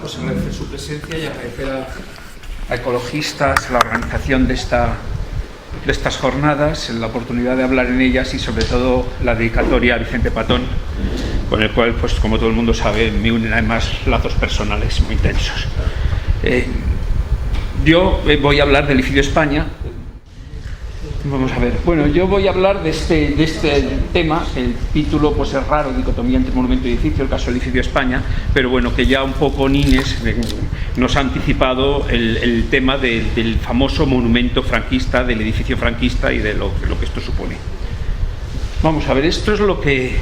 pues agradecer su presencia y agradecer a ecologistas la organización de estas jornadas, la oportunidad de hablar en ellas y sobre todo la dedicatoria a Vicente Patón, con el cual, pues como todo el mundo sabe, me unen además lazos personales muy intensos. Yo voy a hablar del Edificio España. Vamos a ver. Bueno, yo voy a hablar de este tema. El título pues es raro, dicotomía entre monumento y edificio, el caso del Edificio España, pero bueno, que ya un poco Nines nos ha anticipado el tema del famoso monumento franquista, del edificio franquista y de lo que esto supone. Vamos a ver, esto es lo que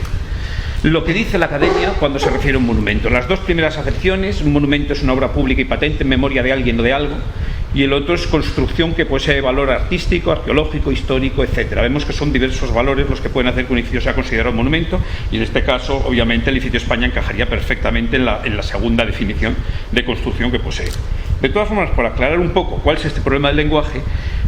dice la Academia cuando se refiere a un monumento. Las dos primeras acepciones: un monumento es una obra pública y patente en memoria de alguien o de algo, y el otro es construcción que posee valor artístico, arqueológico, histórico, etcétera. Vemos que son diversos valores los que pueden hacer que un edificio sea considerado un monumento, y en este caso, obviamente, el Edificio España encajaría perfectamente en la segunda definición de construcción que posee. De todas formas, por aclarar un poco cuál es este problema del lenguaje,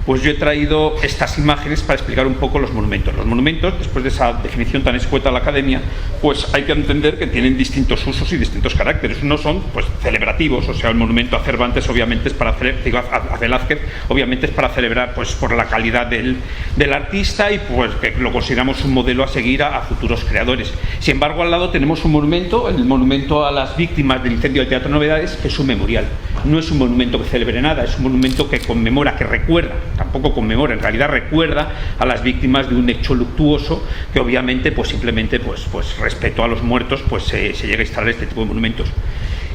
pues yo he traído estas imágenes para explicar un poco los monumentos. Los monumentos, después de esa definición tan escueta de la Academia, pues hay que entender que tienen distintos usos y distintos caracteres. Unos son pues celebrativos, o sea, el monumento a Cervantes obviamente es para a Velázquez, obviamente es para celebrar pues por la calidad del artista y pues que lo consideramos un modelo a seguir a futuros creadores. Sin embargo, al lado tenemos un monumento, el monumento a las víctimas del incendio del Teatro Novedades, que es un memorial. No es un monumento que celebre nada, es un monumento que conmemora, que recuerda, tampoco conmemora, en realidad recuerda a las víctimas de un hecho luctuoso que obviamente pues simplemente pues respeto a los muertos pues se llega a instalar este tipo de monumentos.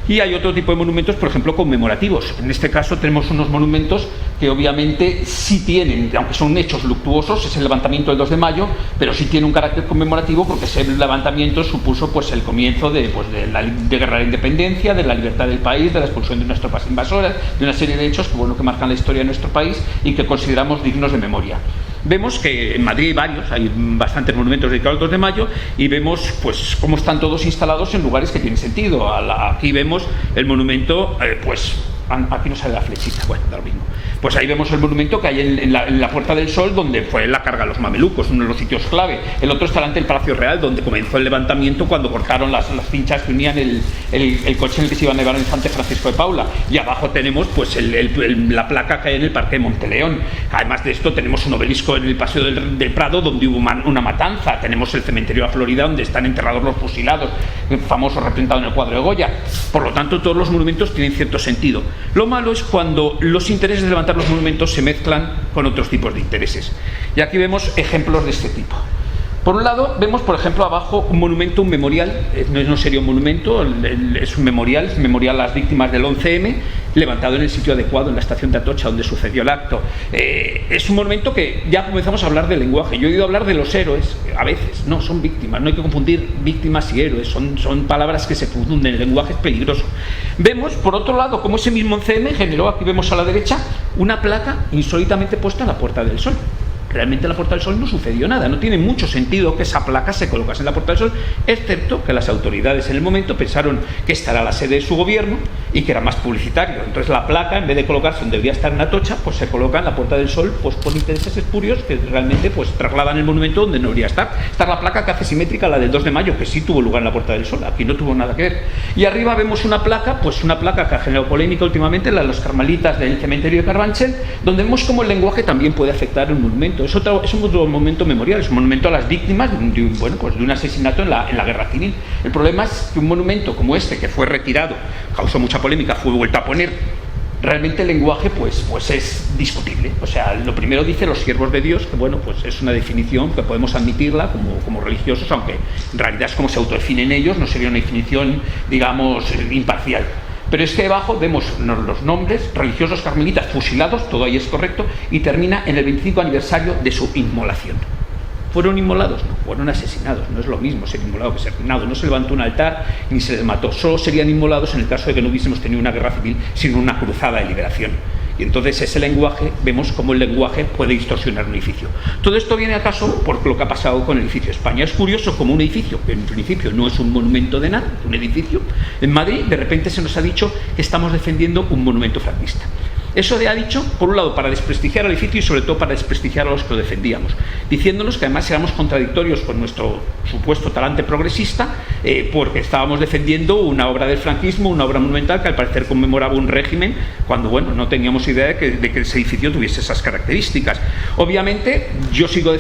Y hay otro tipo de monumentos, por ejemplo, conmemorativos. En este caso tenemos unos monumentos que obviamente sí tienen, aunque son hechos luctuosos, es el levantamiento del 2 de mayo, pero sí tiene un carácter conmemorativo porque ese levantamiento supuso pues el comienzo de la guerra de la independencia, de la libertad del país, de la expulsión de unas tropas invasoras, de una serie de hechos que marcan la historia de nuestro país y que consideramos dignos de memoria. Vemos que en Madrid hay bastantes monumentos dedicados al 2 de mayo y vemos pues cómo están todos instalados en lugares que tienen sentido. Aquí vemos el monumento, aquí no sale la flechita, bueno, da lo mismo. Pues ahí vemos el monumento que hay en la Puerta del Sol, donde fue la carga de los mamelucos, uno de los sitios clave. El otro está delante del Palacio Real, donde comenzó el levantamiento cuando cortaron las cinchas que unían el coche en el que se iba a llevar el infante Francisco de Paula. Y abajo tenemos pues la placa que hay en el Parque de Monteleón. Además de esto tenemos un obelisco en el Paseo del Prado, donde hubo una matanza. Tenemos el cementerio de la Florida, donde están enterrados los fusilados, el famoso representado en el cuadro de Goya. Por lo tanto, todos los monumentos tienen cierto sentido. Lo malo es cuando los intereses de levantar los monumentos se mezclan con otros tipos de intereses. Y aquí vemos ejemplos de este tipo. Por un lado, vemos, por ejemplo, abajo un monumento, un memorial. No sería un monumento, es un memorial a las víctimas del 11M, levantado en el sitio adecuado, en la estación de Atocha, donde sucedió el acto. Es un monumento que ya comenzamos a hablar del lenguaje. Yo he oído hablar de los héroes, a veces. No, son víctimas. No hay que confundir víctimas y héroes. Son palabras que se confunden. El lenguaje es peligroso. Vemos, por otro lado, cómo ese mismo 11M generó, aquí vemos a la derecha, una placa insólitamente puesta en la Puerta del Sol. Realmente en la Puerta del Sol no sucedió nada, no tiene mucho sentido que esa placa se colocase en la Puerta del Sol, excepto que las autoridades en el momento pensaron que esta era la sede de su gobierno y que era más publicitario. Entonces la placa, en vez de colocarse donde debía estar en Atocha, pues se coloca en la Puerta del Sol pues por intereses espurios que realmente pues trasladan el monumento donde no debería estar. Esta es la placa que hace simétrica a la del 2 de mayo, que sí tuvo lugar en la Puerta del Sol, aquí no tuvo nada que ver. Y arriba vemos una placa que ha generado polémica últimamente, la de los carmelitas del cementerio de Carabanchel, donde vemos cómo el lenguaje también puede afectar un monumento. Es un otro monumento memorial, es un monumento a las víctimas de un asesinato en la guerra civil. El problema es que un monumento como este, que fue retirado, causó mucha polémica, fue vuelto a poner, realmente el lenguaje pues es discutible. O sea, lo primero dice los siervos de Dios, que es una definición que podemos admitirla como religiosos, aunque en realidad es como se autodefinen ellos, no sería una definición, digamos, imparcial. Pero es que debajo vemos los nombres: religiosos carmelitas fusilados, todo ahí es correcto, y termina en el 25 aniversario de su inmolación. ¿Fueron inmolados? No, fueron asesinados. No es lo mismo ser inmolado que ser asesinado. No se levantó un altar ni se les mató. Solo serían inmolados en el caso de que no hubiésemos tenido una guerra civil, sino una cruzada de liberación. Y entonces ese lenguaje, vemos cómo el lenguaje puede distorsionar un edificio. Todo esto viene a caso por lo que ha pasado con el Edificio España. Es curioso como un edificio, que en principio no es un monumento de nada, un edificio, en Madrid de repente se nos ha dicho que estamos defendiendo un monumento franquista. Eso ha dicho, por un lado, para desprestigiar al edificio y sobre todo para desprestigiar a los que lo defendíamos, diciéndonos que además éramos contradictorios con nuestro supuesto talante progresista, porque estábamos defendiendo una obra del franquismo, una obra monumental que al parecer conmemoraba un régimen, cuando bueno, no teníamos idea de que ese edificio tuviese esas características. Obviamente yo sigo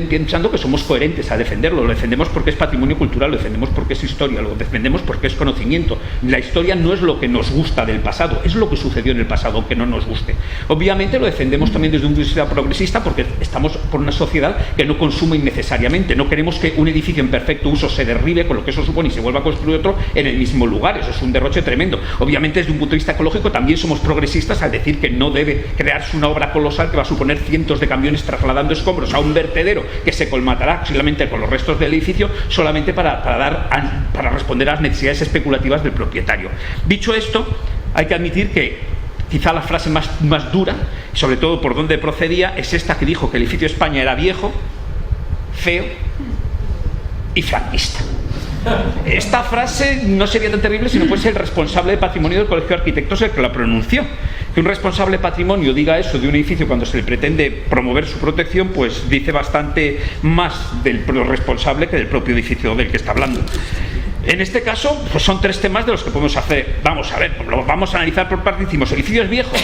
pensando que somos coherentes a defenderlo. Lo defendemos porque es patrimonio cultural, lo defendemos porque es historia, lo defendemos porque es conocimiento. La historia no es lo que nos gusta del pasado, es lo que sucedió en el pasado, aunque no nos guste. Obviamente lo defendemos también desde un punto de vista progresista, porque estamos por una sociedad que no consume innecesariamente. No queremos que un edificio en perfecto uso se derribe, con lo que eso supone, y se vuelva a construir otro en el mismo lugar. Eso es un derroche tremendo. Obviamente desde un punto de vista ecológico también somos progresistas al decir que no debe crearse una obra colosal que va a suponer cientos de camiones trasladando escombros a un vertedero que se colmatará posiblemente con los restos del edificio, solamente para responder a las necesidades especulativas del propietario. Dicho esto, hay que admitir que quizá la frase más dura, sobre todo por dónde procedía, es esta que dijo que el edificio España era viejo, feo y franquista. Esta frase no sería tan terrible si no fuese el responsable de patrimonio del Colegio de Arquitectos el que la pronunció. Que un responsable de patrimonio diga eso de un edificio cuando se le pretende promover su protección, pues dice bastante más del responsable que del propio edificio del que está hablando. En este caso, pues son tres temas de los que podemos hacer. Vamos a ver, los vamos a analizar por partes. Decimos, ¿el edificio es viejo?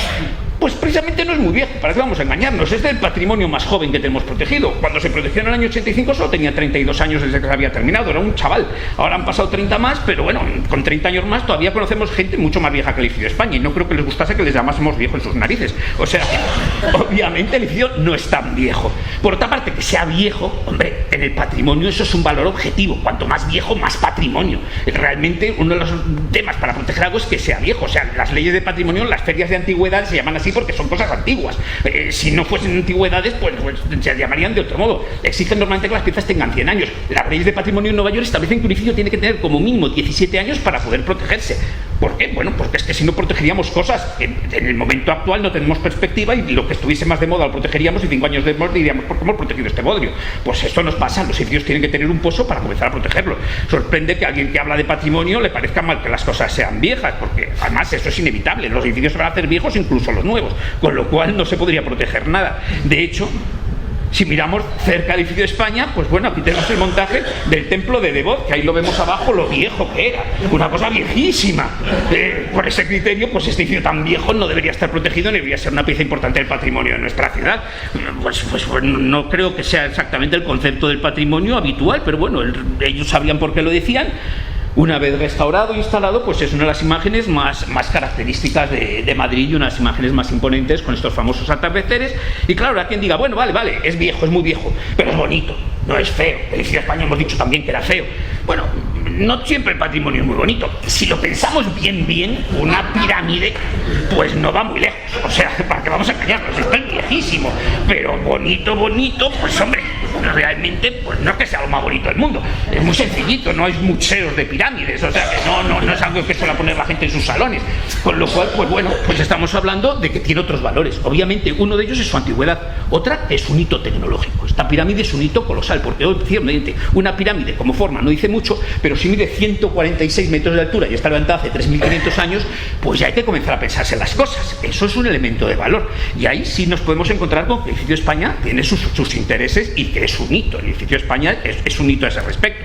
Pues precisamente no es muy viejo, ¿para qué vamos a engañarnos? Es del patrimonio más joven que tenemos protegido. Cuando se protegió en el año 85 solo tenía 32 años desde que se había terminado, era un chaval. Ahora han pasado 30 más, pero bueno, con 30 años más todavía conocemos gente mucho más vieja que el edificio de España, y no creo que les gustase que les llamásemos viejo en sus narices. O sea, obviamente el edificio no es tan viejo. Por otra parte, que sea viejo, hombre, en el patrimonio eso es un valor objetivo. Cuanto más viejo, más patrimonio. Realmente uno de los temas para proteger algo es que sea viejo. O sea, las leyes de patrimonio, las ferias de antigüedad se llaman así porque son cosas antiguas. Si no fuesen antigüedades, pues se llamarían de otro modo. Exigen normalmente que las piezas tengan 100 años. Las leyes de patrimonio en Nueva York establecen que un edificio tiene que tener como mínimo 17 años para poder protegerse. ¿Por qué? Bueno, porque es que si no protegeríamos cosas que en el momento actual no tenemos perspectiva, y lo que estuviese más de moda lo protegeríamos, y 5 años después diríamos, ¿por qué hemos protegido este bodrio? Pues esto nos pasa, los edificios tienen que tener un pozo para comenzar a protegerlo. Sorprende que alguien que habla de patrimonio le parezca mal que las cosas sean viejas, porque además eso es inevitable, los edificios se van a hacer viejos, incluso los nuevos, con lo cual no se podría proteger nada. De hecho, si miramos cerca del edificio de España, pues bueno, aquí tenemos el montaje del templo de Devot, que ahí lo vemos abajo, lo viejo que era, una cosa viejísima. Por ese criterio, pues este edificio tan viejo no debería estar protegido, ni debería ser una pieza importante del patrimonio de nuestra ciudad. Pues no creo que sea exactamente el concepto del patrimonio habitual, pero bueno, ellos sabrían por qué lo decían. Una vez restaurado e instalado, pues es una de las imágenes más características de Madrid, y una de las imágenes más imponentes con estos famosos atardeceres. Y claro, habrá quien diga, bueno, vale, es viejo, es muy viejo, pero es bonito, no es feo. El edificio de España hemos dicho también que era feo. Bueno, no siempre el patrimonio es muy bonito. Si lo pensamos bien, una pirámide pues no va muy lejos. O sea, ¿para qué vamos a engañarnos? Esto es viejísimo, pero bonito, pues hombre, realmente pues no es que sea lo más bonito del mundo. Es muy sencillito, no hay museos de pirámides, o sea que no es algo que suele poner la gente en sus salones. Con lo cual, pues bueno, pues estamos hablando de que tiene otros valores. Obviamente uno de ellos es su antigüedad, otra es un hito tecnológico. Esta pirámide es un hito colosal, porque obviamente una pirámide como forma no dice mucho, pero si mide 146 metros de altura y está levantada hace 3.500 años, pues ya hay que comenzar a pensarse las cosas. Eso es un elemento de valor, y ahí sí nos podemos encontrar con que el edificio de España tiene sus intereses y que es un hito. El edificio de España es un hito a ese respecto.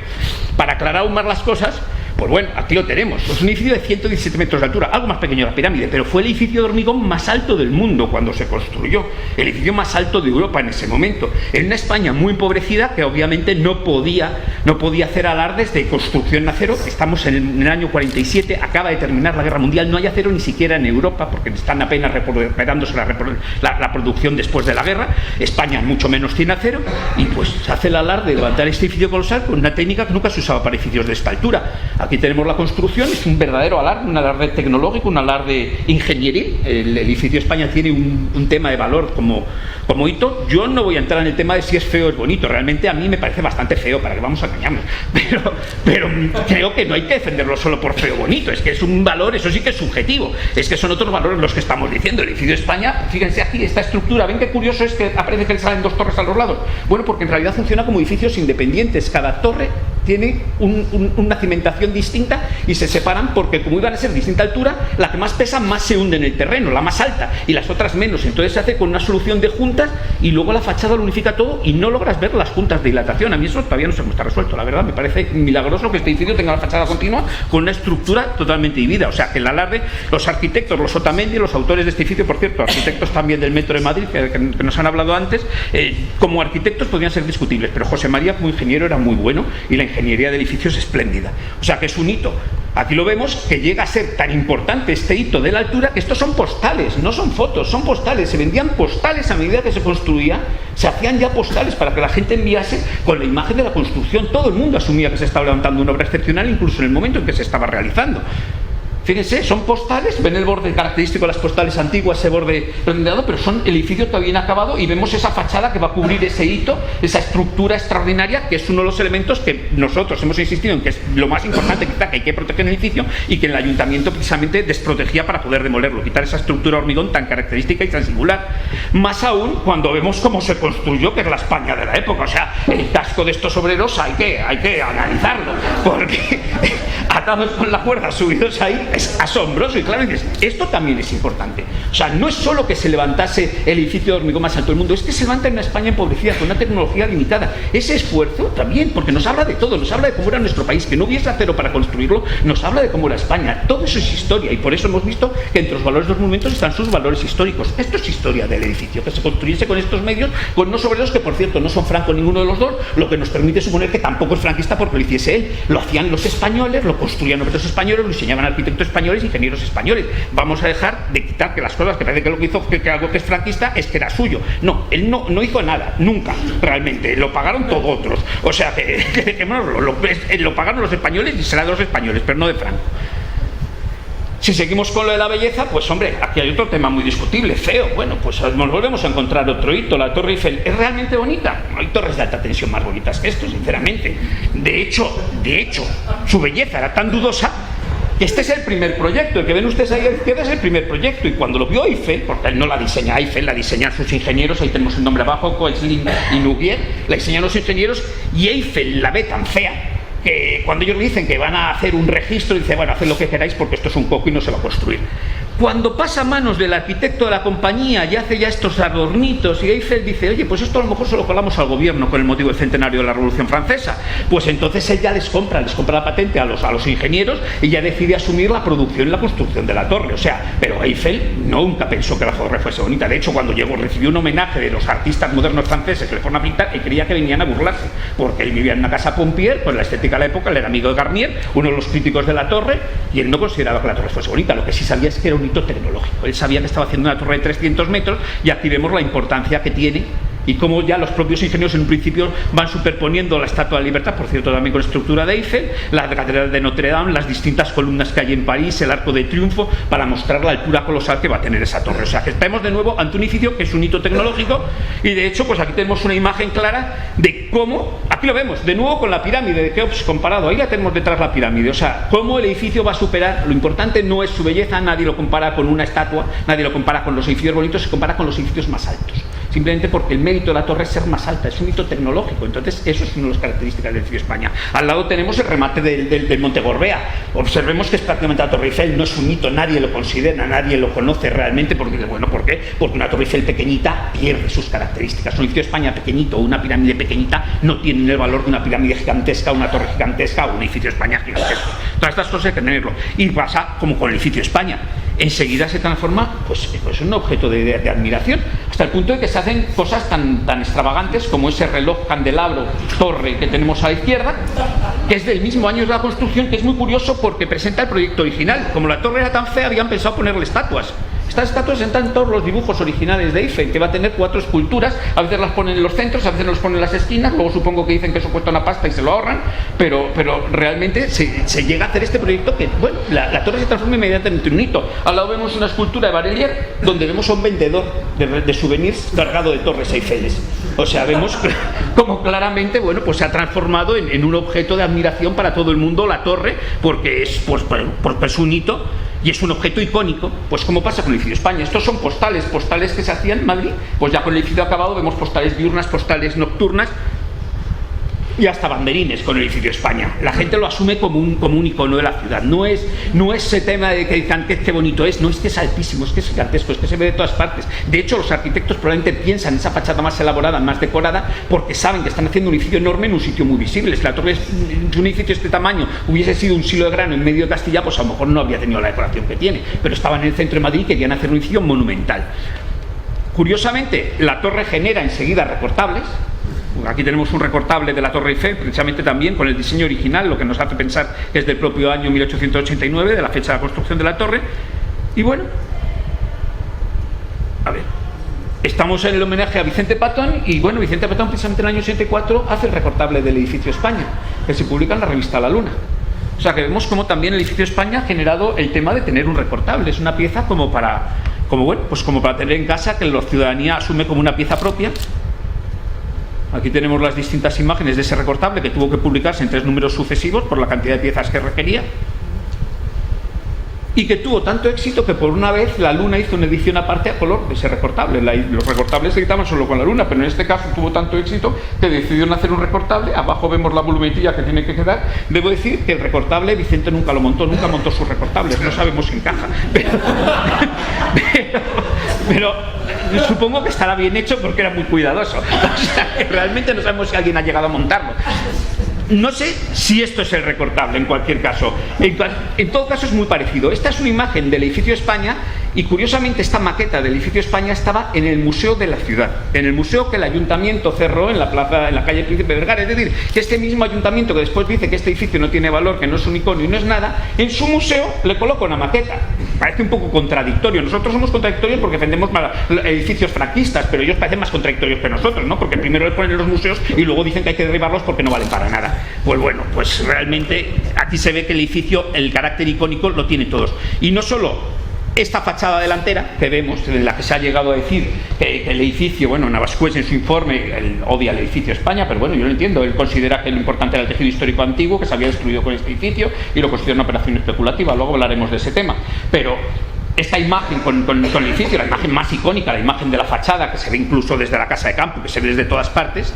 Para aclarar aún más las cosas, pues bueno, aquí lo tenemos. Es un edificio de 117 metros de altura, algo más pequeño la pirámide, pero fue el edificio de hormigón más alto del mundo cuando se construyó, el edificio más alto de Europa en ese momento, en una España muy empobrecida que obviamente no podía hacer alardes de construcción de acero. Estamos en el año 47, acaba de terminar la Guerra Mundial, no hay acero ni siquiera en Europa, porque están apenas recuperándose la producción después de la guerra. España mucho menos tiene acero, y pues se hace el alarde de levantar este edificio colosal con una técnica que nunca se usaba para edificios de esta altura. Aquí tenemos la construcción, es un verdadero alarde, un alarde tecnológico, un alarde ingenieril. El edificio de España tiene un tema de valor como hito. Yo no voy a entrar en el tema de si es feo o es bonito, realmente a mí me parece bastante feo, para que vamos a engañarnos, pero creo que no hay que defenderlo solo por feo o bonito, es que es un valor, eso sí que es subjetivo, es que son otros valores los que estamos diciendo. El edificio de España, fíjense aquí, esta estructura, ven qué curioso es que aparece que le salen dos torres a los lados. Bueno, porque en realidad funciona como edificios independientes, cada torre tiene una cimentación distinta y se separan porque, como iban a ser de distinta altura, la que más pesa más se hunde en el terreno, la más alta, y las otras menos. Entonces se hace con una solución de juntas y luego la fachada lo unifica todo y no logras ver las juntas de dilatación. A mí eso todavía no se me está resuelto, la verdad. Me parece milagroso que este edificio tenga la fachada continua con una estructura totalmente dividida. O sea, que el alarde, los arquitectos, los Otamendi, los autores de este edificio, por cierto, arquitectos también del Metro de Madrid, que nos han hablado antes, como arquitectos podrían ser discutibles, pero José María como ingeniero era muy bueno y la ingeniería del edificio es espléndida. O sea, que es un hito. Aquí lo vemos, que llega a ser tan importante este hito de la altura, que estos son postales, no son fotos, son postales. Se vendían postales a medida que se construía, se hacían ya postales para que la gente enviase con la imagen de la construcción. Todo el mundo asumía que se estaba levantando una obra excepcional, incluso en el momento en que se estaba realizando. Fíjense, son postales, ven el borde característico de las postales antiguas, ese borde redondeado, pero son el edificio todavía inacabado y vemos esa fachada que va a cubrir ese hito, esa estructura extraordinaria, que es uno de los elementos que nosotros hemos insistido en que es lo más importante quizá, que hay que proteger en el edificio y que el ayuntamiento precisamente desprotegía para poder demolerlo, quitar esa estructura de hormigón tan característica y tan singular. Más aún cuando vemos cómo se construyó, que es la España de la época. O sea, el casco de estos obreros hay que analizarlo, porque atados con la cuerda, subidos ahí, es asombroso. Y claro, dices, esto también es importante. O sea, no es solo que se levantase el edificio de hormigón más alto del mundo, es que se levanta en una España empobrecida, con una tecnología limitada. Ese esfuerzo también, porque nos habla de todo, nos habla de cómo era nuestro país, que no hubiese acero para construirlo, nos habla de cómo era España. Todo eso es historia, y por eso hemos visto que entre los valores de los monumentos están sus valores históricos. Esto es historia del edificio, que se construyese con estos medios, con unos obreros que, por cierto, no son francos ninguno de los dos, lo que nos permite suponer que tampoco es franquista porque lo hiciese él. Lo hacían los españoles, lo construían obreros españoles, lo diseñaban arquitectos españoles, ingenieros españoles. Vamos a dejar de quitar que las cosas que parece que lo que hizo, que algo que es franquista, es que era suyo. No, él no hizo nada, nunca, realmente. Lo pagaron todos otros. O sea, lo pagaron los españoles y será de los españoles, pero no de Franco. Si seguimos con lo de la belleza, pues hombre, aquí hay otro tema muy discutible, feo. Bueno, pues nos volvemos a encontrar otro hito. La Torre Eiffel es realmente bonita. No hay torres de alta tensión más bonitas que esto, sinceramente. De hecho, su belleza era tan dudosa que este es el primer proyecto. El que ven ustedes ahí a la izquierda es el primer proyecto. Y cuando lo vio Eiffel, porque él no la diseña Eiffel, la diseñan sus ingenieros, ahí tenemos el nombre abajo, Koechlin y Nouguier, la diseñan los ingenieros, y Eiffel la ve tan fea que cuando ellos le dicen que van a hacer un registro, dice, bueno, haced lo que queráis porque esto es un coco y no se va a construir. Cuando pasa a manos del arquitecto de la compañía y hace ya estos adornitos, y Eiffel dice, oye, pues esto a lo mejor se lo colamos al gobierno con el motivo del centenario de la Revolución Francesa, pues entonces él ya les compra la patente a los ingenieros y ya decide asumir la producción y la construcción de la torre. O sea, pero Eiffel nunca pensó que la torre fuese bonita. De hecho, cuando llegó, recibió un homenaje de los artistas modernos franceses que le fueron a pintar y creía que venían a burlarse, porque él vivía en una casa Pompier, con la estética de la época, él era amigo de Garnier, uno de los críticos de la torre, y él no consideraba que la torre fuese bonita. Lo que sí sabía es que era un hito tecnológico. Él sabía que estaba haciendo una torre de 300 metros y aquí vemos la importancia que tiene y cómo ya los propios ingenieros en un principio van superponiendo la Estatua de la Libertad, por cierto también con estructura de Eiffel, la Catedral de Notre Dame, las distintas columnas que hay en París, el Arco de Triunfo, para mostrar la altura colosal que va a tener esa torre. O sea que estamos de nuevo ante un edificio que es un hito tecnológico y de hecho pues aquí tenemos una imagen clara de cómo, aquí lo vemos, de nuevo con la pirámide de Keops comparado, ahí la tenemos detrás la pirámide, o sea, cómo el edificio va a superar. Lo importante no es su belleza, nadie lo compara con una estatua, nadie lo compara con los edificios bonitos, se compara con los edificios más altos. Simplemente porque el mérito de la torre es ser más alta, es un hito tecnológico. Entonces eso es una de las características del edificio España. Al lado tenemos el remate del Monte Gorbea. Observemos que es prácticamente la Torre Eiffel, no es un hito, nadie lo considera, nadie lo conoce realmente, porque, bueno, ¿por qué? Porque una Torre Eiffel pequeñita pierde sus características. Un edificio España pequeñito o una pirámide pequeñita no tienen el valor de una pirámide gigantesca, una torre gigantesca o un edificio España gigantesco. Todas estas cosas hay que tenerlo. Y pasa como con el edificio España. Enseguida se transforma pues en un objeto de admiración, hasta el punto de que se hacen cosas tan extravagantes como ese reloj candelabro torre que tenemos a la izquierda, que es del mismo año de la construcción, que es muy curioso porque presenta el proyecto original. Como la torre era tan fea, habían pensado ponerle estatuas. Estas estatuas están en todos los dibujos originales de Eiffel, que va a tener 4 esculturas, a veces las ponen en los centros, a veces las ponen en las esquinas, luego supongo que dicen que eso cuesta una pasta y se lo ahorran, pero realmente se llega a hacer este proyecto que, bueno, la torre se transforma inmediatamente en un hito. Al lado vemos una escultura de Barelier, donde vemos a un vendedor de souvenirs cargado de torres Eiffeles. O sea, vemos como claramente, bueno, pues se ha transformado en un objeto de admiración para todo el mundo la torre, porque es un hito. Y es un objeto icónico, pues como pasa con el edificio España. Estos son postales que se hacían en Madrid, pues ya con el edificio acabado vemos postales diurnas, postales nocturnas. y hasta banderines con el edificio España. La gente lo asume como un icono de la ciudad. No es ese tema de que digan que qué bonito es, no es que es altísimo, es que es gigantesco, es que se ve de todas partes. De hecho, los arquitectos probablemente piensan en esa fachada más elaborada, más decorada, porque saben que están haciendo un edificio enorme en un sitio muy visible. Si la torre es un edificio de este tamaño hubiese sido un silo de grano en medio de Castilla, pues a lo mejor no habría tenido la decoración que tiene, pero estaban en el centro de Madrid y querían hacer un edificio monumental. Curiosamente, la torre genera enseguida recortables. Aquí tenemos un recortable de la Torre Eiffel, precisamente también con el diseño original, lo que nos hace pensar que es del propio año 1889, de la fecha de la construcción de la torre. Y bueno, a ver, estamos en el homenaje a Vicente Patón, y bueno, Vicente Patón precisamente en el año 84 hace el recortable del edificio España, que se publica en la revista La Luna. O sea que vemos cómo también el edificio España ha generado el tema de tener un recortable. Es una pieza como para tener en casa, que la ciudadanía asume como una pieza propia. Aquí tenemos las distintas imágenes de ese recortable, que tuvo que publicarse en 3 números sucesivos por la cantidad de piezas que requería, y que tuvo tanto éxito que por una vez La Luna hizo una edición aparte a color de ese recortable. Los recortables se editaban solo con La Luna, pero en este caso tuvo tanto éxito que decidieron hacer un recortable. Abajo vemos la volumetría que tiene que quedar. Debo decir que el recortable Vicente nunca lo montó, nunca montó sus recortables, no sabemos si encaja, pero supongo que estará bien hecho porque era muy cuidadoso. O sea, que realmente no sabemos si alguien ha llegado a montarlo. No sé si esto es el recortable, en cualquier caso. En todo caso es muy parecido. Esta es una imagen del edificio España, y curiosamente esta maqueta del edificio España estaba en el museo de la ciudad, en el museo que el ayuntamiento cerró en la plaza, en la calle Príncipe Vergara. Es decir, que este mismo ayuntamiento que después dice que este edificio no tiene valor, que no es un icono y no es nada, en su museo le coloca una maqueta. Parece un poco contradictorio. Nosotros somos contradictorios porque defendemos edificios franquistas, pero ellos parecen más contradictorios que nosotros, ¿no? Porque primero les ponen en los museos y luego dicen que hay que derribarlos porque no valen para nada. Pues bueno, pues realmente aquí se ve que el edificio, el carácter icónico lo tiene todos. Y no solo esta fachada delantera que vemos, en la que se ha llegado a decir que el edificio, bueno, Navascués en su informe él odia el edificio España, pero bueno, yo lo entiendo. Él considera que lo importante era el tejido histórico antiguo, que se había destruido con este edificio, y lo considera una operación especulativa. Luego hablaremos de ese tema. Pero esta imagen con el edificio, la imagen más icónica, la imagen de la fachada, que se ve incluso desde la casa de campo, que se ve desde todas partes,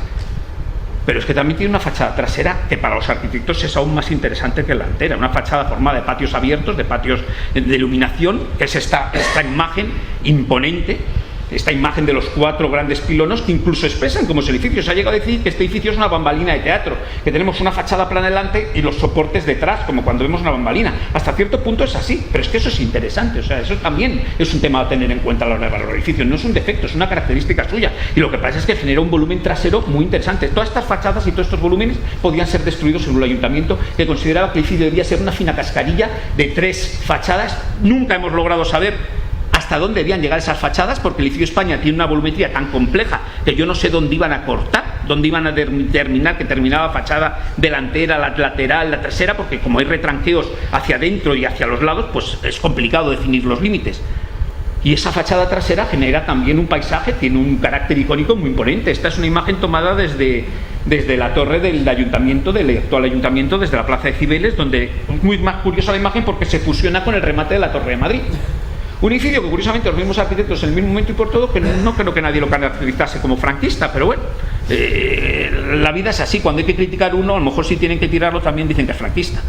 pero es que también tiene una fachada trasera que para los arquitectos es aún más interesante que la delantera. Una fachada formada de patios abiertos, de patios de iluminación, que es esta imagen imponente, esta imagen de los 4 grandes pilonos que incluso expresan cómo es el edificio. Se ha llegado a decir que este edificio es una bambalina de teatro, que tenemos una fachada plana delante y los soportes detrás, como cuando vemos una bambalina. Hasta cierto punto es así, pero es que eso es interesante. O sea, eso también es un tema a tener en cuenta a la hora de valorar el edificio. No es un defecto, es una característica suya, y lo que pasa es que genera un volumen trasero muy interesante. Todas estas fachadas y todos estos volúmenes podían ser destruidos según el ayuntamiento, que consideraba que el edificio debía ser una fina cascarilla de 3 fachadas. Nunca hemos logrado saber hasta dónde debían llegar esas fachadas, porque el edificio España tiene una volumetría tan compleja que yo no sé dónde iban a cortar, dónde iban a terminar, que terminaba fachada delantera, la lateral, la trasera, porque como hay retranqueos hacia adentro y hacia los lados, pues es complicado definir los límites. Y esa fachada trasera genera también un paisaje, tiene un carácter icónico muy imponente. Esta es una imagen tomada desde la torre del ayuntamiento, del actual ayuntamiento, desde la plaza de Cibeles, donde es muy más curiosa la imagen porque se fusiona con el remate de la Torre de Madrid. Un edificio que curiosamente los mismos arquitectos en el mismo momento y por todo, que no creo que nadie lo caracterizase como franquista, pero bueno, la vida es así. Cuando hay que criticar uno, a lo mejor si tienen que tirarlo también dicen que es franquista.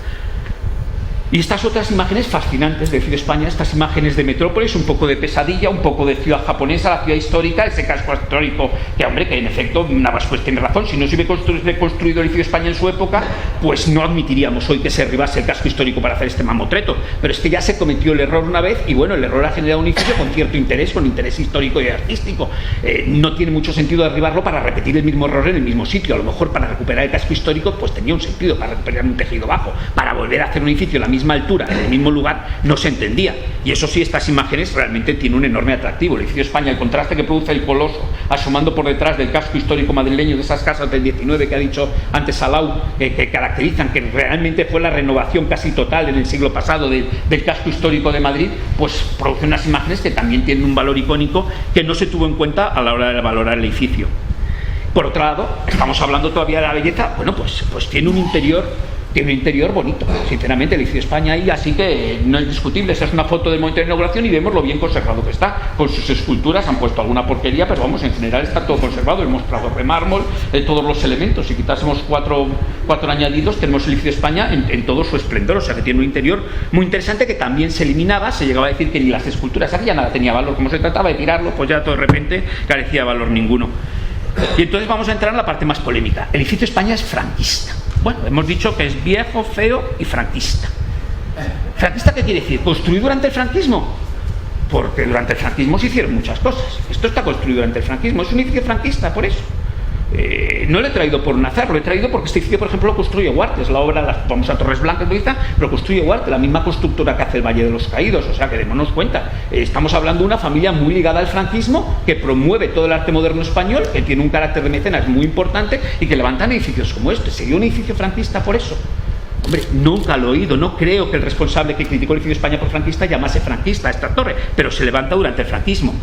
Y estas otras imágenes fascinantes de Ciudad España, estas imágenes de metrópolis, un poco de pesadilla, un poco de ciudad japonesa, la ciudad histórica, ese casco histórico que, hombre, que en efecto Navascués tiene razón. Si no se hubiera construido el Ciudad España en su época, pues no admitiríamos hoy que se derribase el casco histórico para hacer este mamotreto. Pero es que ya se cometió el error una vez, y bueno, el error ha generado un edificio con cierto interés, con interés histórico y artístico. No tiene mucho sentido derribarlo para repetir el mismo error en el mismo sitio. A lo mejor para recuperar el casco histórico pues tenía un sentido, para recuperar un tejido bajo, para volver a hacer un edificio a la misma altura, en el mismo lugar, no se entendía. Y eso sí, estas imágenes realmente tienen un enorme atractivo. El edificio España, el contraste que produce el coloso asomando por detrás del casco histórico madrileño, de esas casas del 19 que ha dicho antes Salau, que caracterizan, que realmente fue la renovación casi total en el siglo pasado del casco histórico de Madrid, pues produce unas imágenes que también tienen un valor icónico que no se tuvo en cuenta a la hora de valorar el edificio. Por otro lado, estamos hablando todavía de la belleza. Bueno, pues tiene un interior tiene un interior bonito, sinceramente, el edificio España ahí, así que no es discutible. Esa es una foto del momento de inauguración y vemos lo bien conservado que está, con sus esculturas. Han puesto alguna porquería, pero vamos, en general está todo conservado, el mostrador de mármol, todos los elementos. Si quitásemos cuatro añadidos, tenemos el edificio España en todo su esplendor, o sea que tiene un interior muy interesante que también se eliminaba. Se llegaba a decir que ni las esculturas aquí ya nada tenía valor, como se trataba de tirarlo, pues ya todo de repente carecía de valor ninguno. Y entonces vamos a entrar en la parte más polémica. El edificio España es franquista. Bueno, hemos dicho que es viejo, feo y franquista. ¿Franquista qué quiere decir? ¿Construido durante el franquismo? Porque durante el franquismo se hicieron muchas cosas. Esto está construido durante el franquismo. Es un edificio franquista, por eso. No lo he traído por un azar, lo he traído porque este edificio, por ejemplo, lo construye Huarte. Es la obra de las famosas Torres Blancas, pero construye Huarte, la misma constructora que hace el Valle de los Caídos. O sea, que démonos cuenta. Estamos hablando de una familia muy ligada al franquismo, que promueve todo el arte moderno español, que tiene un carácter de mecenas muy importante y que levantan edificios como este. ¿Sería un edificio franquista por eso? Hombre, nunca lo he oído. No creo que el responsable que criticó el edificio España por franquista llamase franquista a esta torre, pero se levanta durante el franquismo.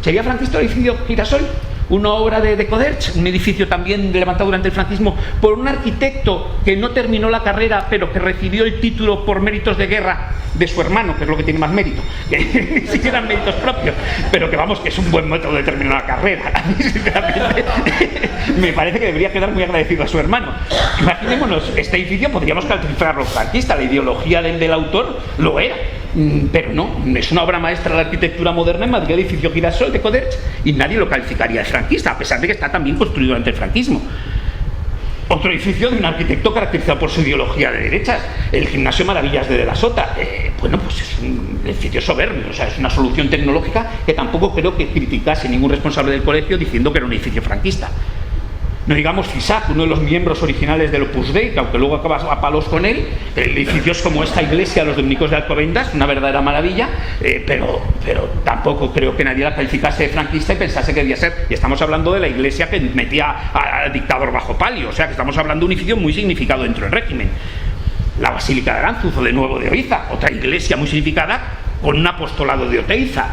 ¿Sería franquista el edificio Girasol? Una obra de Coderch, un edificio también levantado durante el franquismo por un arquitecto que no terminó la carrera, pero que recibió el título por méritos de guerra de su hermano, que es lo que tiene más mérito, que ni siquiera eran méritos propios, pero que vamos, que es un buen método de terminar la carrera. A mí, sinceramente, me parece que debería quedar muy agradecido a su hermano. Imaginémonos, este edificio podríamos calificarlo franquista, la ideología del autor lo era. Pero no, es una obra maestra de la arquitectura moderna en Madrid, el edificio Girasol de Coderch, y nadie lo calificaría de franquista, a pesar de que está también construido durante el franquismo. Otro edificio de un arquitecto caracterizado por su ideología de derechas, el Gimnasio Maravillas de la Sota. Bueno, pues es un edificio soberbio, o sea, es una solución tecnológica que tampoco creo que criticase ningún responsable del colegio diciendo que era un edificio franquista. No digamos Fisac, uno de los miembros originales del Opus Dei, que aunque luego acabas a palos con él. Edificios como esta iglesia, los dominicos de Alcobendas, una verdadera maravilla, pero tampoco creo que nadie la calificase de franquista y pensase que debía ser. Y estamos hablando de la iglesia que metía al dictador bajo palio, o sea que estamos hablando de un edificio muy significado dentro del régimen. La Basílica de Aranzuz o de Nuevo de Oiza, otra iglesia muy significada, con un apostolado de Oteiza.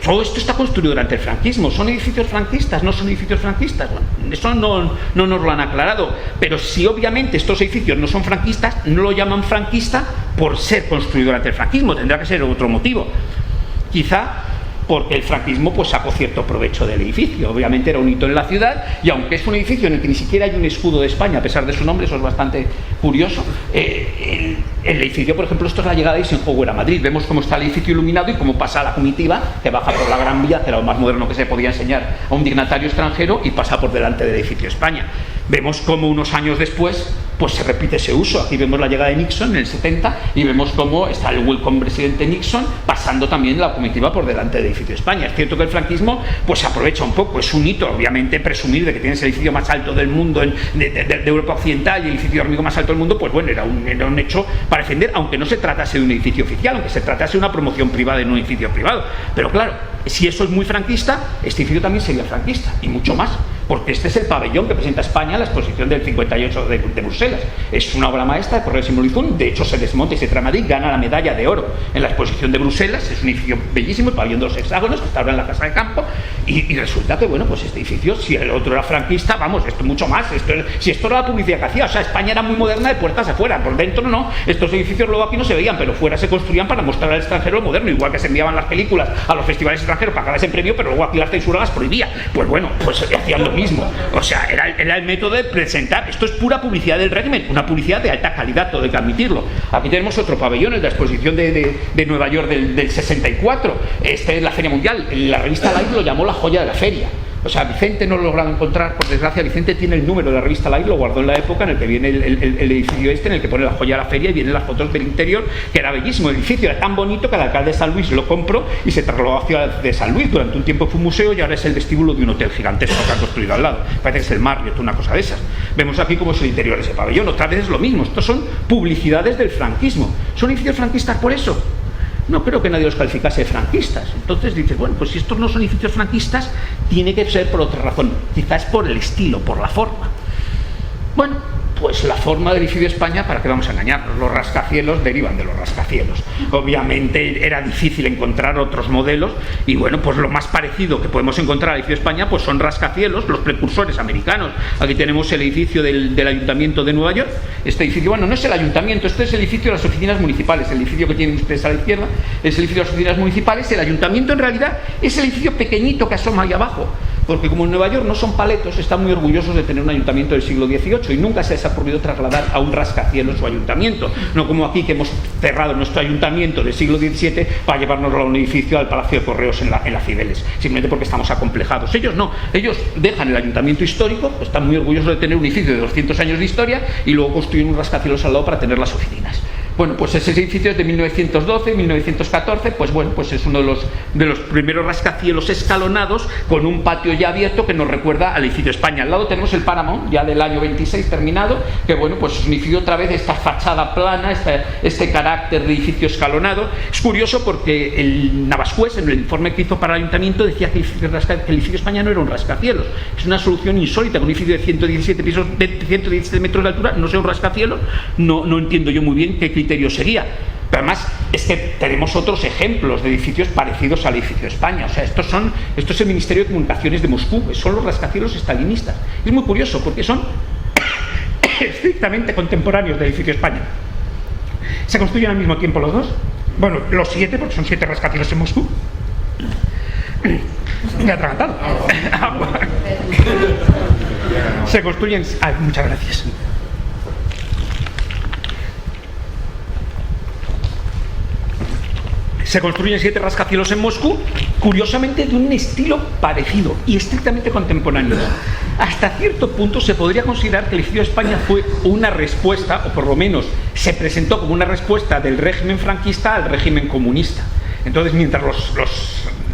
Todo esto está construido durante el franquismo. ¿Son edificios franquistas? ¿No son edificios franquistas? Bueno, eso no nos lo han aclarado. Pero si obviamente estos edificios no son franquistas, no lo llaman franquista por ser construido durante el franquismo. Tendrá que ser otro motivo. Quizá porque el franquismo pues sacó cierto provecho del edificio. Obviamente era un hito en la ciudad, y aunque es un edificio en el que ni siquiera hay un escudo de España a pesar de su nombre, eso es bastante curioso. El edificio, por ejemplo, esto es la llegada de Eisenhower a Madrid. Vemos cómo está el edificio iluminado y cómo pasa la comitiva, que baja por la Gran Vía, que era lo más moderno que se podía enseñar a un dignatario extranjero, y pasa por delante del edificio España. Vemos cómo unos años después pues se repite ese uso. Aquí vemos la llegada de Nixon en el 70 y vemos cómo está el welcome presidente Nixon pasando también la comitiva por delante del edificio España. Es cierto que el franquismo pues se aprovecha un poco, es un hito, obviamente, presumir de que tienes el edificio más alto del mundo de Europa Occidental y el edificio hormigón más alto del mundo, pues bueno, era un hecho para defender, aunque no se tratase de un edificio oficial, aunque se tratase de una promoción privada en un edificio privado. Pero claro, si eso es muy franquista, este edificio también sería franquista, y mucho más, porque este es el pabellón que presenta España en la exposición del 58 de Bruselas. Es una obra maestra de Correos y Molizún. De hecho, se desmonta y se trae a Madrid, gana la medalla de oro en la exposición de Bruselas. Es un edificio bellísimo, el pabellón de los hexágonos, que está ahora en la Casa de Campo, y resulta que, bueno, pues este edificio, si el otro era franquista, vamos, esto mucho más, si esto era la publicidad que hacía, o sea, España era muy moderna de puertas afuera, por dentro no, estos edificios luego aquí no se veían, pero fuera se construían para mostrar al extranjero lo moderno, igual que se enviaban las películas a los festivales extranjeros para ganar ese premio, pero luego aquí la censura las prohibía. Pues bueno, pues hacían lo mismo, o sea, era el método de presentar. Esto es pura publicidad del régimen, una publicidad de alta calidad, todo hay que admitirlo. Aquí tenemos otro pabellón, el de la exposición de Nueva York del 64. Este es la Feria Mundial. La revista Life lo llamó la joya de la feria. O sea, Vicente no lo ha logrado encontrar, por desgracia. Vicente tiene el número de la revista Life, lo guardó en la época en el que viene el edificio este, en el que pone la joya de la feria y vienen las fotos del interior, que era bellísimo. El edificio era tan bonito que el alcalde de San Luis lo compró y se trasladó a Ciudad de San Luis. Durante un tiempo fue un museo y ahora es el vestíbulo de un hotel gigantesco que ha construido al lado. Parece que es el Marriott, una cosa de esas. Vemos aquí cómo es el interior de ese pabellón. Otra vez es lo mismo. Estos son publicidades del franquismo. ¿Son edificios franquistas por eso? No creo que nadie los calificase de franquistas. Entonces dices, bueno, pues si estos no son edificios franquistas, tiene que ser por otra razón. Quizás por el estilo, por la forma. Bueno, pues la forma del edificio de España, ¿para qué vamos a engañarnos? Los rascacielos derivan de los rascacielos. Obviamente era difícil encontrar otros modelos y bueno, pues lo más parecido que podemos encontrar al edificio de España pues son rascacielos, los precursores americanos. Aquí tenemos el edificio del Ayuntamiento de Nueva York. Este edificio, bueno, no es el Ayuntamiento, este es el edificio de las oficinas municipales. El edificio que tienen ustedes a la izquierda es el edificio de las oficinas municipales. El Ayuntamiento en realidad es el edificio pequeñito que asoma ahí abajo, porque como en Nueva York no son paletos, están muy orgullosos de tener un ayuntamiento del siglo XVIII y nunca se les ha ocurrido trasladar a un rascacielos su ayuntamiento, no como aquí que hemos cerrado nuestro ayuntamiento del siglo XVII para llevárnoslo a un edificio al Palacio de Correos en la Cibeles, simplemente porque estamos acomplejados. Ellos no, ellos dejan el ayuntamiento histórico, están muy orgullosos de tener un edificio de 200 años de historia y luego construyen un rascacielos al lado para tener las oficinas. Bueno, pues ese edificio es de 1912, 1914, pues bueno, pues es uno de los primeros rascacielos escalonados con un patio ya abierto que nos recuerda al edificio España. Al lado tenemos el Paramount, ya del año 26 terminado, que bueno, pues significa otra vez esta fachada plana, este carácter de edificio escalonado. Es curioso porque el Navascués, en el informe que hizo para el ayuntamiento, decía que el edificio España no era un rascacielos. Es una solución insólita, que un edificio de 117 pisos, de 117 metros de altura, no sea un rascacielos. No entiendo yo muy bien qué criterio seguía. Pero además es que tenemos otros ejemplos de edificios parecidos al edificio de España. O sea, esto es el Ministerio de Comunicaciones de Moscú, son los rascacielos estalinistas. Es muy curioso porque son estrictamente contemporáneos del edificio de España. ¿Se construyen al mismo tiempo los dos? Bueno, los 7, porque son 7 rascacielos en Moscú. Me ha atragantado. Se construyen... muchas gracias. Se construyen 7 rascacielos en Moscú, curiosamente de un estilo parecido y estrictamente contemporáneo. Hasta cierto punto se podría considerar que el edificio de España fue una respuesta, o por lo menos se presentó como una respuesta del régimen franquista al régimen comunista. Entonces, mientras los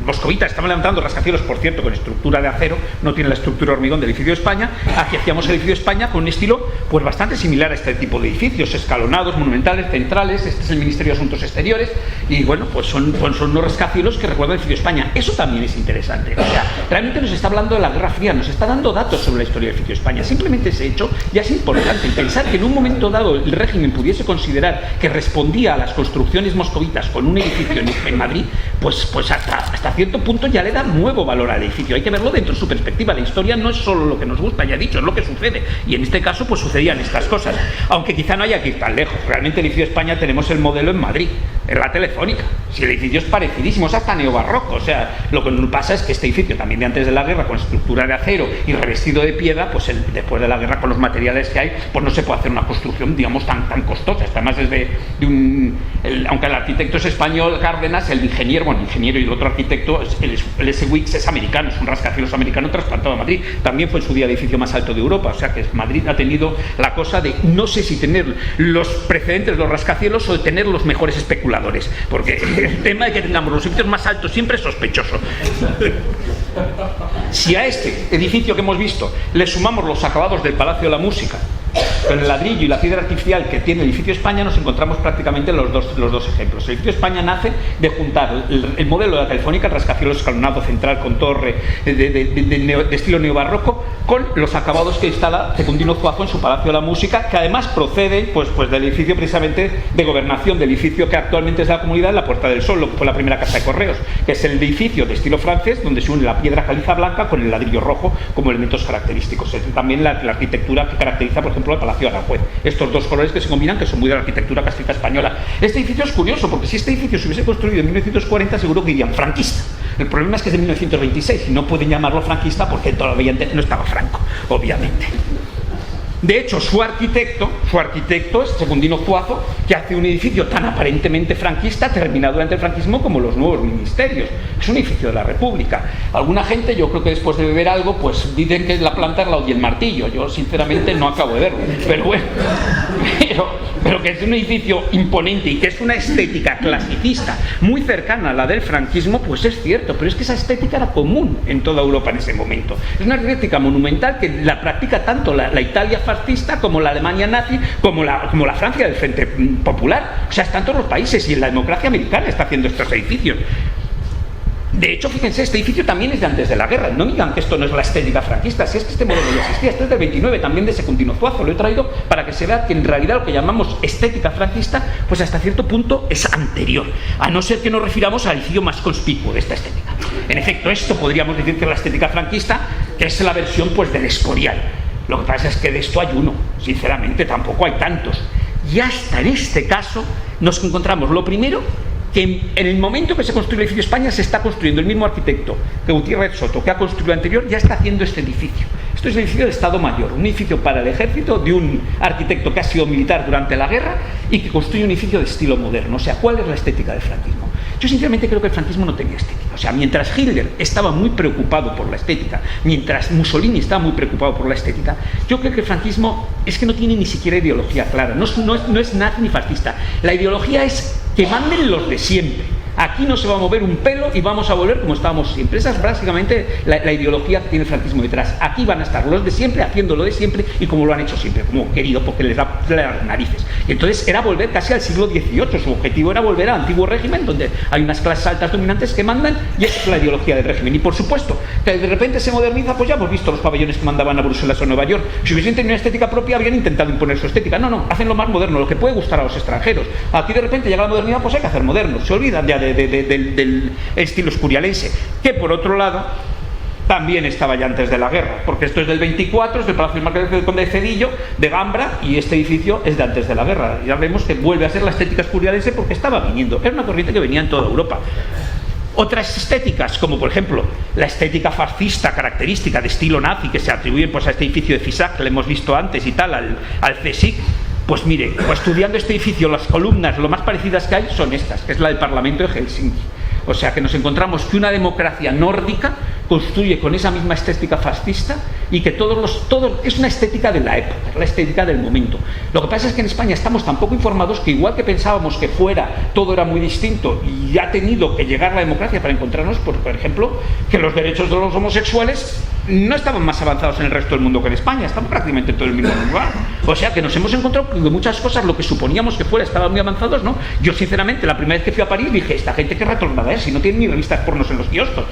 moscovitas estaban levantando rascacielos, por cierto, con estructura de acero, no tiene la estructura de hormigón del edificio de España, aquí hacíamos el edificio de España con un estilo pues bastante similar a este tipo de edificios, escalonados, monumentales, centrales. Este es el Ministerio de Asuntos Exteriores y bueno, pues son unos rascacielos que recuerdan el edificio de España. Eso también es interesante. O sea, realmente nos está hablando de la Guerra Fría, nos está dando datos sobre la historia del edificio de España. Simplemente ese hecho ya es importante. Pensar que en un momento dado el régimen pudiese considerar que respondía a las construcciones moscovitas con un edificio en Madrid, pues hasta cierto punto ya le da nuevo valor al edificio. Hay que verlo dentro de su perspectiva. La historia no es solo lo que nos gusta, ya he dicho, es lo que sucede. Y en este caso, pues sucedían estas cosas. Aunque quizá no haya que ir tan lejos. Realmente el edificio de España tenemos el modelo en Madrid, en la Telefónica. Si el edificio es parecidísimo, es hasta neobarroco. O sea, lo que pasa es que este edificio, también de antes de la guerra, con estructura de acero y revestido de piedra, pues después de la guerra, con los materiales que hay, pues no se puede hacer una construcción, digamos, tan costosa. Además, aunque el arquitecto es español, Cárdenas, el ingeniero y el otro arquitecto, el S-Wix es americano, es un rascacielos americano trasplantado a Madrid. También fue en su día el edificio más alto de Europa. O sea que Madrid ha tenido la cosa de no sé si tener los precedentes de los rascacielos o de tener los mejores especuladores, porque el tema de que tengamos los edificios más altos siempre es sospechoso. Si a este edificio que hemos visto le sumamos los acabados del Palacio de la Música, con el ladrillo y la piedra artificial que tiene el edificio España, nos encontramos prácticamente los dos ejemplos. El edificio España nace de juntar el modelo de la Telefónica, el rascacielos escalonado central con torre de estilo neobarroco, con los acabados que instala Secundino Zuazo en su Palacio de la Música, que además procede pues del edificio precisamente de gobernación, del edificio que actualmente es la comunidad, la Puerta del Sol, lo que fue la primera casa de correos, que es el edificio de estilo francés, donde se une la piedra caliza blanca con el ladrillo rojo como elementos característicos. Es también la arquitectura que caracteriza, por ejemplo, el Palacio de Aranjuez. Estos dos colores que se combinan, que son muy de la arquitectura castrica española. Este edificio es curioso, porque si este edificio se hubiese construido en 1940, seguro que dirían franquista. El problema es que es de 1926 y no pueden llamarlo franquista porque todavía no estaba Franco, obviamente. De hecho, su arquitecto es Secundino Zuazo, que hace un edificio tan aparentemente franquista, terminado durante el franquismo, como los nuevos ministerios. Es un edificio de la República. Alguna gente, yo creo que después de beber algo, pues dicen que la planta es la y el martillo. Yo, sinceramente, no acabo de verlo. Pero bueno, pero que es un edificio imponente y que es una estética clasicista muy cercana a la del franquismo, pues es cierto. Pero es que esa estética era común en toda Europa en ese momento. Es una estética monumental que la practica tanto la Italia fascista como la Alemania nazi, como la Francia del Frente Popular. O sea, están todos los países y en la democracia americana está haciendo estos edificios. De hecho, fíjense, este edificio también es de antes de la guerra. No digan que esto no es la estética franquista, si es que este modelo ya existía. Este es del 29, también de ese continuazo. Lo he traído para que se vea que en realidad lo que llamamos estética franquista, pues hasta cierto punto es anterior, a no ser que nos refiramos al edificio más conspicuo de esta estética. En efecto, esto podríamos decir que es la estética franquista, que es la versión pues del Escorial. Lo que pasa es que de esto hay uno, sinceramente tampoco hay tantos. Y hasta en este caso nos encontramos, lo primero, que en el momento que se construye el edificio España se está construyendo el mismo arquitecto que Gutiérrez Soto, que ha construido el anterior, ya está haciendo este edificio. Esto es el edificio de Estado Mayor, un edificio para el ejército de un arquitecto que ha sido militar durante la guerra y que construye un edificio de estilo moderno. O sea, ¿cuál es la estética del franquismo? Yo sinceramente creo que el franquismo no tenía estética. O sea, mientras Hitler estaba muy preocupado por la estética, mientras Mussolini estaba muy preocupado por la estética, yo creo que el franquismo es que no tiene ni siquiera ideología clara, no es nazi ni fascista. La ideología es que manden los de siempre. Aquí no se va a mover un pelo y vamos a volver como estábamos siempre. Esa es básicamente la ideología que tiene el franquismo detrás. Aquí van a estar los de siempre, haciendo lo de siempre y como lo han hecho siempre, como querido, porque les da las narices. Y entonces era volver casi al siglo XVIII. Su objetivo era volver al antiguo régimen, donde hay unas clases altas dominantes que mandan, y esa es la ideología del régimen. Y por supuesto, que de repente se moderniza, pues ya hemos visto los pabellones que mandaban a Bruselas o Nueva York. Si hubiesen tenido una estética propia, habrían intentado imponer su estética. No, hacen lo más moderno, lo que puede gustar a los extranjeros. Aquí de repente llega la modernidad, pues hay que hacer moderno. Se olvidan ya del estilo escurialense, que por otro lado también estaba ya antes de la guerra, porque esto es del 24, es del Palacio del Marqués del Conde de Cedillo, de Gambra, y este edificio es de antes de la guerra. Ya vemos que vuelve a ser la estética escurialense porque estaba viniendo, era una corriente que venía en toda Europa. Otras estéticas, como por ejemplo la estética fascista característica de estilo nazi que se atribuyen pues a este edificio de Fisac, que le hemos visto antes y tal, al CSIC. Pues mire, estudiando este edificio, las columnas lo más parecidas que hay son estas, que es la del Parlamento de Helsinki. O sea que nos encontramos que una democracia nórdica construye con esa misma estética fascista y que todo es una estética de la época, la estética del momento. Lo que pasa es que en España estamos tan poco informados que igual que pensábamos que fuera todo era muy distinto y ha tenido que llegar la democracia para encontrarnos, por ejemplo, que los derechos de los homosexuales no estaban más avanzados en el resto del mundo que en España, estaban prácticamente en todo el mismo lugar. O sea que nos hemos encontrado que muchas cosas, lo que suponíamos que fuera, estaban muy avanzados, ¿no? Yo sinceramente la primera vez que fui a París dije, esta gente qué retornada es, si no tienen ni revistas pornos en los kioscos.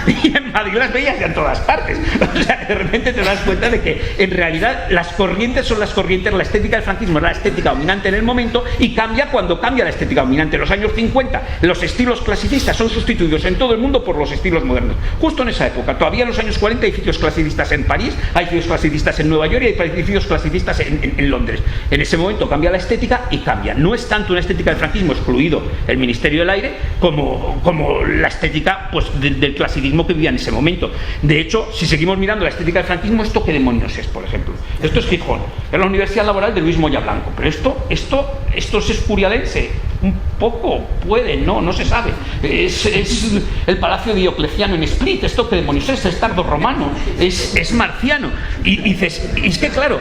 Y en Madrid las veías ya en todas partes. O sea, de repente te das cuenta de que en realidad las corrientes son las corrientes, la estética del franquismo es la estética dominante en el momento y cambia cuando cambia la estética dominante. En los años 50 los estilos clasicistas son sustituidos en todo el mundo por los estilos modernos. Justo en esa época, todavía en los años 40 hay edificios clasicistas en París, hay edificios clasicistas en Nueva York y hay edificios clasicistas en Londres. En ese momento cambia la estética y cambia. No es tanto una estética del franquismo, excluido el Ministerio del Aire, como la estética pues, del clasicismo que vivía en ese momento. De hecho, si seguimos mirando la estética del franquismo, ¿esto qué demonios es, por ejemplo? Esto es Gijón, es la Universidad Laboral de Luis Moya Blanco, pero esto es escurialense. Un poco puede, no se sabe. Es el Palacio Diocleciano en Split. ¿Esto qué demonios es tardo romano, es marciano. Y dices, es que claro,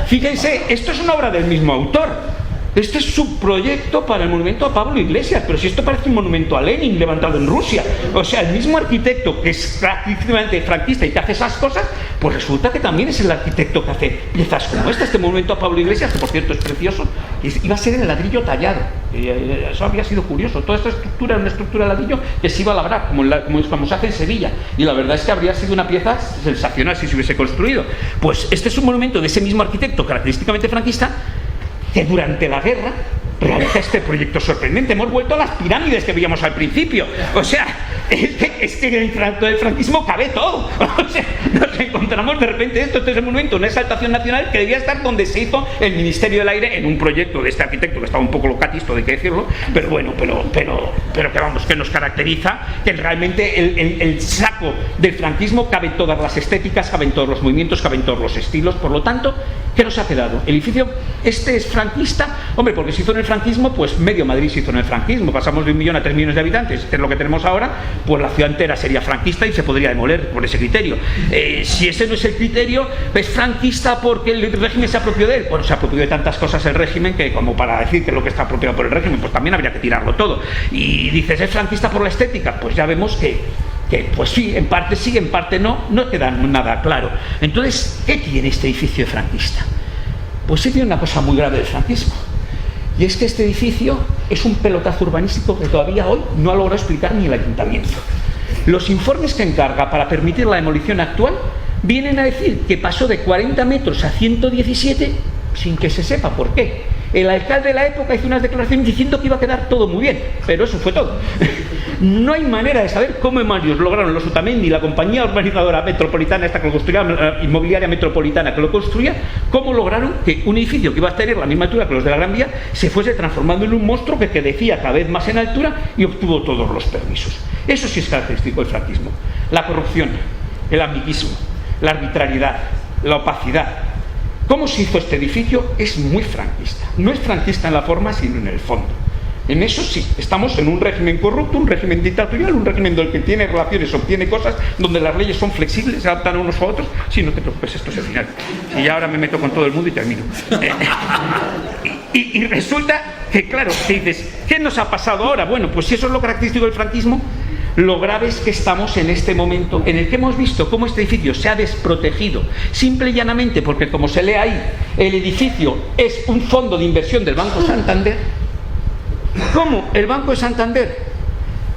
fíjense, esto es una obra del mismo autor. Este es su proyecto para el monumento a Pablo Iglesias, pero si esto parece un monumento a Lenin levantado en Rusia. O sea, el mismo arquitecto que es prácticamente franquista y que hace esas cosas, pues resulta que también es el arquitecto que hace piezas como este monumento a Pablo Iglesias, que por cierto es precioso, iba a ser en ladrillo tallado. Eso habría sido curioso. Toda esta estructura era una estructura de ladrillo que se iba a labrar, como se hace en Sevilla. Y la verdad es que habría sido una pieza sensacional si se hubiese construido. Pues este es un monumento de ese mismo arquitecto, característicamente franquista, que durante la guerra realiza este proyecto sorprendente. Hemos vuelto a las pirámides que veíamos al principio. O sea, es que en el franquismo cabe todo. O sea, nos encontramos de repente este es el monumento, una exaltación nacional que debía estar donde se hizo el Ministerio del Aire en un proyecto de este arquitecto que estaba un poco locatisto, hay que decirlo, pero bueno, pero que vamos, que nos caracteriza, que realmente el saco del franquismo cabe en todas las estéticas, cabe en todos los movimientos, cabe en todos los estilos. Por lo tanto, ¿qué nos ha quedado? El edificio este es franquista, hombre, porque se hizo en el franquismo, pues medio Madrid se hizo en el franquismo, pasamos de 1 millón a 3 millones de habitantes, que es lo que tenemos ahora, pues la ciudad entera sería franquista y se podría demoler por ese criterio. Si ese no es el criterio, es franquista porque el régimen se apropió de él. Bueno, se apropió de tantas cosas el régimen que como para decir que lo que está apropiado por el régimen, pues también habría que tirarlo todo. Y dices, ¿es franquista por la estética? Pues ya vemos que pues sí, en parte no queda nada claro. Entonces, ¿qué tiene este edificio franquista? Pues sí tiene una cosa muy grave del franquismo, y es que este edificio es un pelotazo urbanístico que todavía hoy no ha logrado explicar ni el ayuntamiento. Los informes que encarga para permitir la demolición actual vienen a decir que pasó de 40 metros a 117 sin que se sepa por qué. El alcalde de la época hizo unas declaraciones diciendo que iba a quedar todo muy bien, pero eso fue todo. No hay manera de saber cómo emarios lograron los Otamendi, la compañía urbanizadora metropolitana, esta que lo construía, la inmobiliaria metropolitana que lo construía, cómo lograron que un edificio que iba a tener la misma altura que los de la Gran Vía se fuese transformando en un monstruo que crecía cada vez más en altura y obtuvo todos los permisos. Eso sí es característico del franquismo. La corrupción, el amiguismo, la arbitrariedad, la opacidad. ¿Cómo se hizo este edificio? Es muy franquista. No es franquista en la forma, sino en el fondo. En eso sí, estamos en un régimen corrupto, un régimen dictatorial, un régimen del que tiene relaciones, obtiene cosas, donde las leyes son flexibles, se adaptan unos a otros. Sí, no te preocupes, esto es el final. Y ya ahora me meto con todo el mundo y termino. Y resulta que, claro, te dices, ¿qué nos ha pasado ahora? Bueno, pues si eso es lo característico del franquismo, lo grave es que estamos en este momento en el que hemos visto cómo este edificio se ha desprotegido, simple y llanamente porque, como se lee ahí, el edificio es un fondo de inversión del Banco Santander. ¿Cómo el Banco de Santander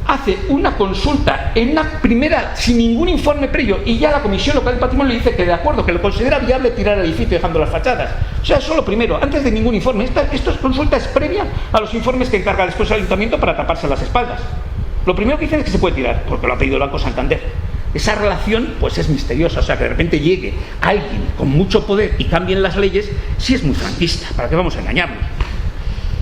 hace una consulta en una primera, sin ningún informe previo, y ya la Comisión Local de Patrimonio le dice que de acuerdo, que lo considera viable tirar el edificio dejando las fachadas? O sea, eso lo primero, antes de ningún informe. Esto es consulta, es previa a los informes que encarga después el Ayuntamiento para taparse las espaldas. Lo primero que dicen es que se puede tirar, porque lo ha pedido el Banco Santander. Esa relación, pues, es misteriosa. O sea, que de repente llegue alguien con mucho poder y cambien las leyes, sí es muy franquista. ¿Para qué vamos a engañarnos?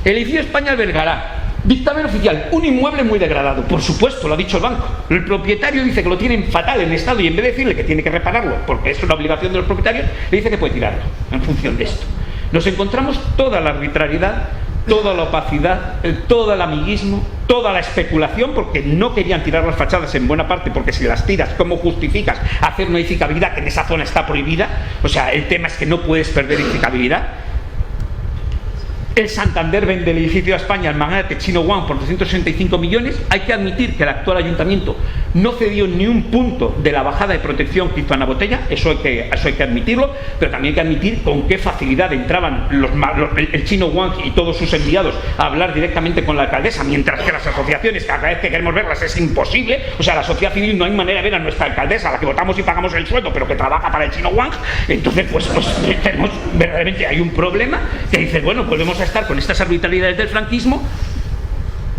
El edificio España albergará, dictamen oficial, un inmueble muy degradado. Por supuesto, lo ha dicho el banco. El propietario dice que lo tienen fatal en estado y en vez de decirle que tiene que repararlo, porque es una obligación de los propietarios, le dice que puede tirarlo, en función de esto. Nos encontramos toda la arbitrariedad, toda la opacidad, todo el amiguismo, toda la especulación, porque no querían tirar las fachadas en buena parte, porque si las tiras, ¿cómo justificas hacer una edificabilidad que en esa zona está prohibida? O sea, el tema es que no puedes perder edificabilidad. El Santander vende el edificio a España al magnate chino Wang por 265 millones. Hay que admitir que el actual ayuntamiento no cedió ni un punto de la bajada de protección que hizo Ana Botella, eso hay que admitirlo, pero también hay que admitir con qué facilidad entraban el chino Wang y todos sus enviados a hablar directamente con la alcaldesa, mientras que las asociaciones, cada vez que queremos verlas es imposible. O sea, la sociedad civil no hay manera de ver a nuestra alcaldesa, a la que votamos y pagamos el sueldo, pero que trabaja para el chino Wang. Entonces, pues tenemos, verdaderamente hay un problema que dice, bueno, volvemos a estar con estas arbitrariedades del franquismo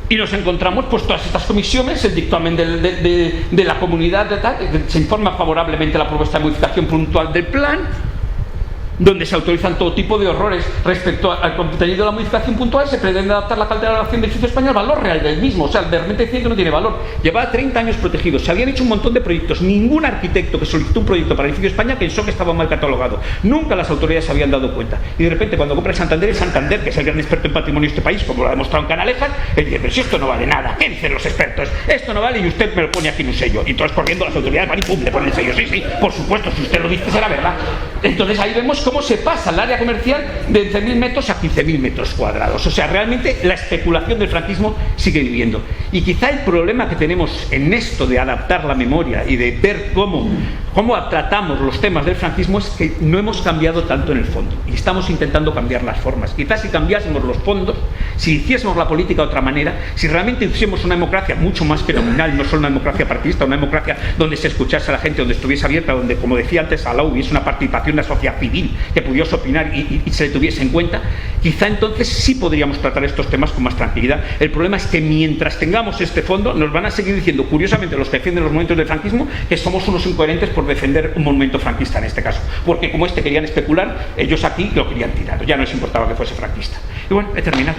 y nos encontramos pues todas estas comisiones, el dictamen de la comunidad de tal, se informa favorablemente la propuesta de modificación puntual del plan, donde se autorizan todo tipo de horrores respecto al contenido de la modificación puntual. Se pretende adaptar la catalogación del edificio España al valor real del mismo. O sea, de repente decían que no tiene valor. Llevaba 30 años protegido, se habían hecho un montón de proyectos. Ningún arquitecto que solicitó un proyecto para el edificio España pensó que estaba mal catalogado. Nunca las autoridades se habían dado cuenta. Y de repente, cuando compra el Santander, que es el gran experto en patrimonio de este país, como lo ha demostrado en Canalejas, él dice, pero si esto no vale nada, ¿qué dicen los expertos? Esto no vale y usted me lo pone aquí en un sello. Y entonces, corriendo, las autoridades van y pum, le ponen el sello. Sí, sí, por supuesto, si usted lo dice será verdad. Entonces ahí vemos cómo se pasa el área comercial de 11.000 metros a 15.000 metros cuadrados. O sea, realmente la especulación del franquismo sigue viviendo. Y quizá el problema que tenemos en esto de adaptar la memoria y de ver cómo tratamos los temas del franquismo es que no hemos cambiado tanto en el fondo. Y estamos intentando cambiar las formas. Quizás si cambiásemos los fondos, si hiciésemos la política de otra manera, si realmente hiciésemos una democracia mucho más que nominal, no solo una democracia partidista, una democracia donde se escuchase a la gente, donde estuviese abierta, donde, como decía antes Alá, hubiese una participación de la sociedad civil que pudiese opinar y se le tuviese en cuenta, quizá entonces sí podríamos tratar estos temas con más tranquilidad. El problema es que mientras tengamos este fondo nos van a seguir diciendo, curiosamente, los que defienden los monumentos del franquismo, que somos unos incoherentes por defender un monumento franquista en este caso, porque como este querían especular, ellos aquí lo querían tirar, ya no les importaba que fuese franquista. Y bueno, he terminado.